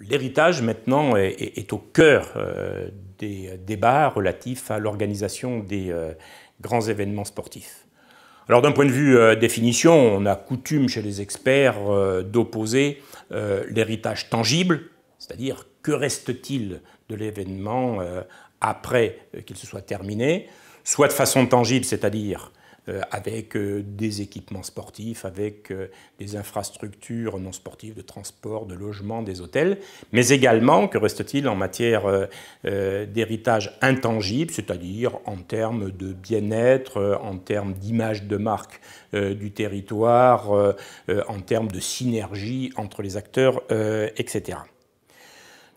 L'héritage, maintenant, est au cœur des débats relatifs à l'organisation des grands événements sportifs. Alors, d'un point de vue définition, on a coutume chez les experts d'opposer l'héritage tangible, c'est-à-dire que reste-t-il de l'événement après qu'il se soit terminé, soit de façon tangible, c'est-à-dire avec des équipements sportifs, avec des infrastructures non sportives de transport, de logement, des hôtels, mais également, que reste-t-il en matière d'héritage intangible, c'est-à-dire en termes de bien-être, en termes d'image de marque du territoire, en termes de synergie entre les acteurs, etc.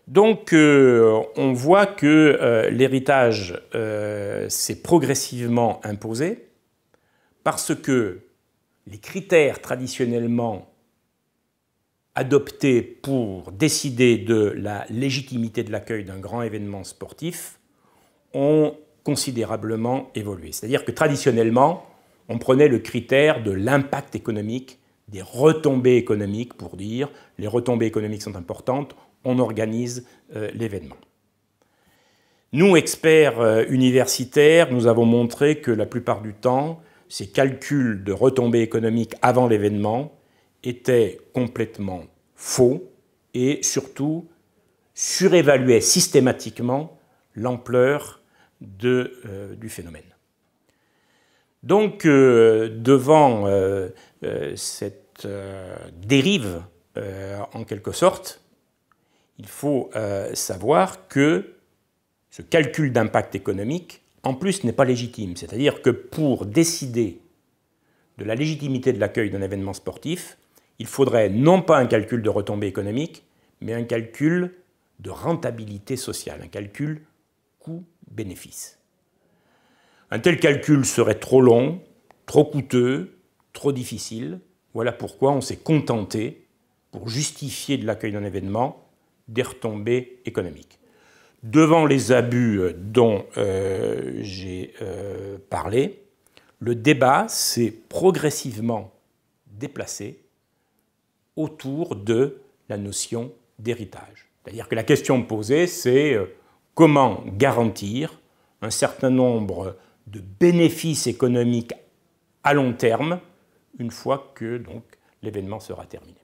Donc, on voit que l'héritage s'est progressivement imposé, parce que les critères traditionnellement adoptés pour décider de la légitimité de l'accueil d'un grand événement sportif ont considérablement évolué. C'est-à-dire que traditionnellement, on prenait le critère de l'impact économique, des retombées économiques pour dire les retombées économiques sont importantes, on organise l'événement. Nous, experts universitaires, nous avons montré que la plupart du temps, ces calculs de retombées économiques avant l'événement étaient complètement faux et surtout surévaluaient systématiquement l'ampleur du phénomène. Donc, devant cette dérive, en quelque sorte, il faut savoir que ce calcul d'impact économique en plus, n'est pas légitime. C'est-à-dire que pour décider de la légitimité de l'accueil d'un événement sportif, il faudrait non pas un calcul de retombée économique, mais un calcul de rentabilité sociale, un calcul coût-bénéfice. Un tel calcul serait trop long, trop coûteux, trop difficile. Voilà pourquoi on s'est contenté, pour justifier de l'accueil d'un événement, des retombées économiques. Devant les abus dont j'ai parlé, le débat s'est progressivement déplacé autour de la notion d'héritage. C'est-à-dire que la question posée, c'est comment garantir un certain nombre de bénéfices économiques à long terme une fois que l'événement sera terminé.